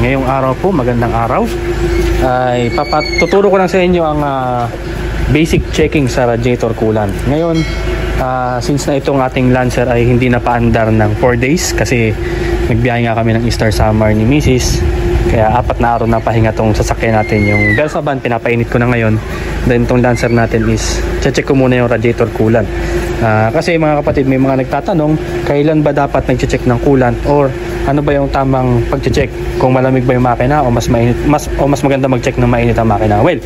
ngayong araw po, magandang araw, ay tuturo ko lang sa inyo ang basic checking sa radiator coolant. Ngayon, since na itong ating Lancer ay hindi na paandar ng 4 days kasi nagbiyahe nga kami ng Easter summer ni Mrs. Kaya 4 na araw na pahinga tong sasakyan natin. Yung Versa van, pinapainit ko na ngayon. Then itong Lancer natin is check ko muna yung radiator coolant. Kasi mga kapatid, may mga nagtatanong kailan ba dapat nag-check ng coolant or ano ba yung tamang pag-check, kung malamig ba yung makina o mas mainit, mas maganda mag-check ng mainit ang makina. Well,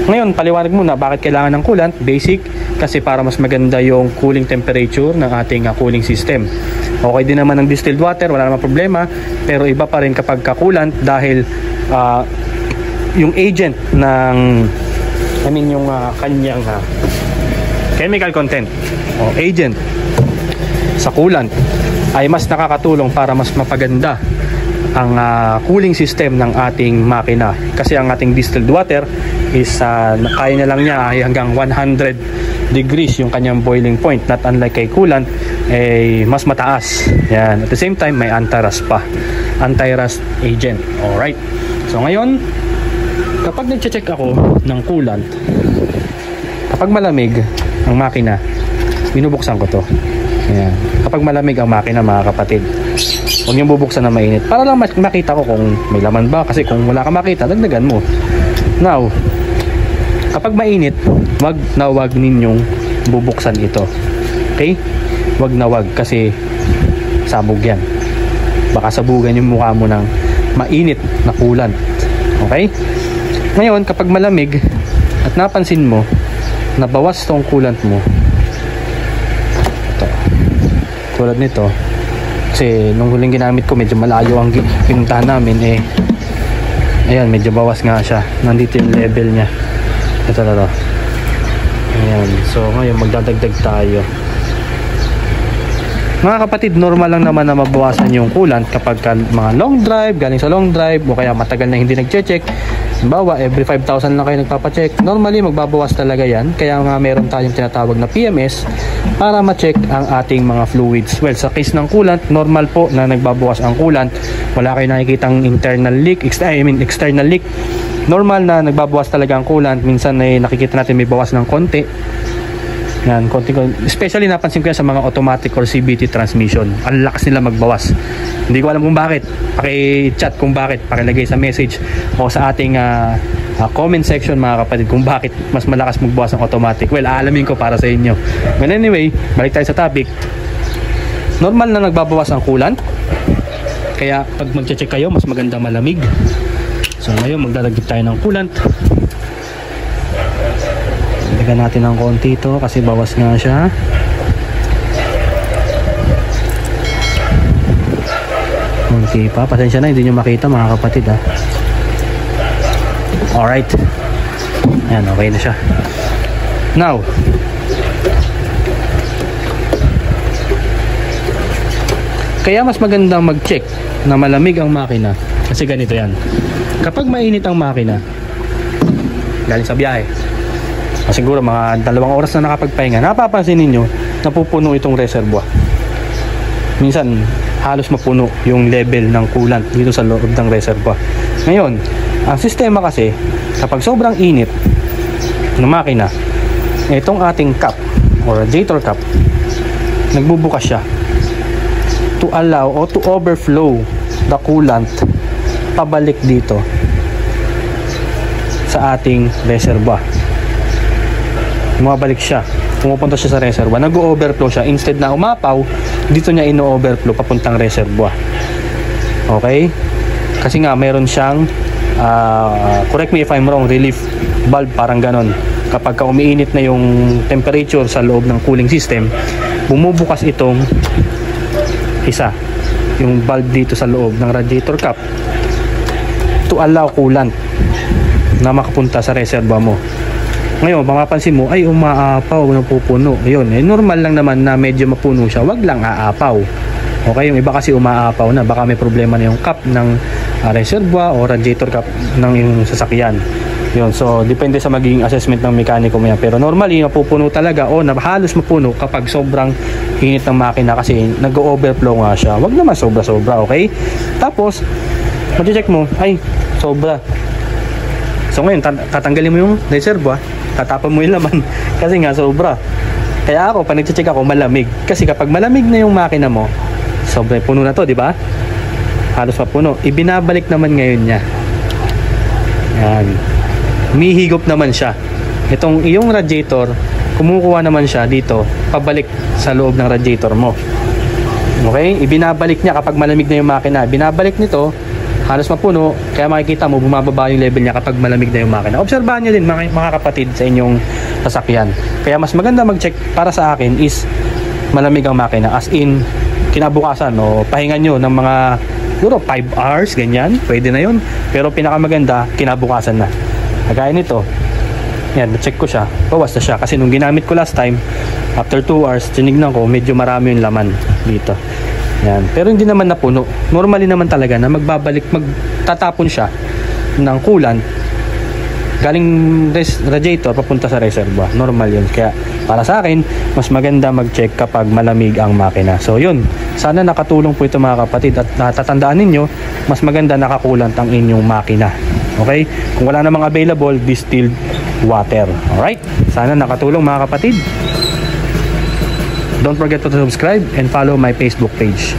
ngayon paliwanag muna bakit kailangan ng coolant. Basic, kasi para mas maganda yung cooling temperature ng ating cooling system. Okay din naman ng distilled water, wala namang problema, pero iba pa rin kapag ka-coolant dahil yung agent ng yung kanyang chemical content o agent sa coolant ay mas nakakatulong para mas mapaganda ang cooling system ng ating makina. Kasi ang ating distilled water is kaya na lang niya ay hanggang 100 degrees yung kanyang boiling point, not unlike kay coolant ay mas mataas. Yan. At the same time may anti-rust pa, anti-rust agent. Alright, so ngayon kapag nag-check ako ng coolant, kapag malamig ang makina, binubuksan ko to. Ayan. Kapag malamig ang makina, mga kapatid, huwag niyong bubuksan na mainit para lang makita ko kung may laman ba, kasi kung wala ka makita, dagdagan mo. Now, kapag mainit, wag ninyong bubuksan ito. Okay? Wag kasi sabog yan. Baka sabugan yung mukha mo ng mainit na coolant. Okay? Ngayon, kapag malamig at napansin mo nabawas tong coolant mo, ito, tulad nito, kasi nung huling ginamit ko medyo malayo ang pinuntahan namin, ayan, medyo bawas nga siya, nandito yung level nya. Ito. Ayan, so ngayon magdadagdag tayo. Mga kapatid, normal lang naman na mabawasan yung coolant kapag mga long drive, galing sa long drive, o kaya matagal na hindi nag-check. Halimbawa, every 5,000 lang kayo nagpapacheck. Normally, magbabawas talaga yan. Kaya nga meron tayong tinatawag na PMS para ma-check ang ating mga fluids. Well, sa case ng coolant, normal po na nagbabawas ang coolant. Wala kayo nakikitang internal leak, external leak. Normal na nagbabawas talaga ang coolant. Minsan ay nakikita natin may bawas ng konti. Yan, especially napansin ko yan sa mga automatic or CVT transmission. Ang lakas nila magbawas. Hindi ko alam kung bakit. Paki-chat kung bakit, pakilagay sa message o sa ating comment section, mga kapatid, kung bakit mas malakas magbawas ng automatic. Well, aalamin ko para sa inyo. Well, anyway, balik tayo sa topic. Normal na nagbabawas ang coolant. Kaya pag mag-check kayo, mas maganda malamig. So ngayon magdadagdag tayo ng coolant. Lagyan natin ng konti ito kasi bawas nga siya. Konti pa, pasensya na hindi nyo makita, mga kapatid, Alright, ayan, okay na siya. Now, kaya mas magandang mag-check na malamig ang makina kasi ganito yan. Kapag mainit ang makina galing sa biyahe, siguro mga 2 oras na nakapagpahinga, napapansin ninyo napupuno itong reservoir. Minsan halos mapuno yung level ng coolant dito sa loob ng reservoir. Ngayon, ang sistema kasi kapag sobrang init ng makina, itong ating cap or radiator cap, nagbubukas siya to allow o to overflow the coolant pabalik dito sa ating reservoir. Bumabalik siya, pumupunta siya sa reservoir, nag-overflow siya. Instead na umapaw, dito niya ino-overflow papuntang reservoir. Okay? Kasi nga mayroon siyang correct me if I'm wrong, relief valve, parang ganon. Kapag umiinit na yung temperature sa loob ng cooling system, bumubukas itong isa, yung valve dito sa loob ng radiator cap to allow coolant na makapunta sa reservoir mo. Ngayon, mapapansin mo, ay umaapaw, napupuno. Ayun, normal lang naman na medyo mapuno siya, wag lang aapaw. Okay, yung iba kasi umaapaw na, baka may problema na yung cap ng reservoir o radiator cap ng yung sasakyan. Yun, so depende sa magiging assessment ng mekaniko mo yan. Pero normally, mapupuno talaga o halos mapuno kapag sobrang init ng makina kasi nag-overflow nga siya. Wag naman sobra-sobra, okay? Tapos, Mag-check mo, ay, sobra. So ngayon, tatanggalin mo yung reservoir, tatapon mo yung laman kasi nga sobra. Kaya ako, pag nag-check ako, malamig. Kasi kapag malamig na yung makina mo, sobra, puno na to, di ba? Halos mapuno. Ibinabalik naman ngayon niya. Yan. Mihigop naman siya. Itong iyong radiator, kumukuha naman siya dito, pabalik sa loob ng radiator mo. Okay? Ibinabalik niya kapag malamig na yung makina. Binabalik nito, halos mapuno, kaya makikita mo bumababa yung level niya kapag malamig na yung makina. Obserbahan nyo din mga kapatid sa inyong sasakyan. Kaya mas maganda mag-check para sa akin is malamig ang makina, as in kinabukasan o pahinga nyo ng mga siguro 5 hours, ganyan, pwede na yun. Pero pinakamaganda, kinabukasan na. Kagaya nito, yan, check ko siya, bawas na siya kasi nung ginamit ko last time, after 2 hours, tinignan ko, medyo marami yung laman dito. Yan. Pero hindi naman napuno. Normally naman talaga na magtatapon siya ng coolant galing radiator papunta sa reservoir. Normal yun. Kaya para sa akin, mas maganda mag-check kapag malamig ang makina. So yun, sana nakatulong po ito mga kapatid at natatandaan ninyo, mas maganda nakakulant ang inyong makina. Okay? Kung wala namang available, distilled water. Alright? Sana nakatulong mga kapatid. Don't forget to subscribe and follow my Facebook page.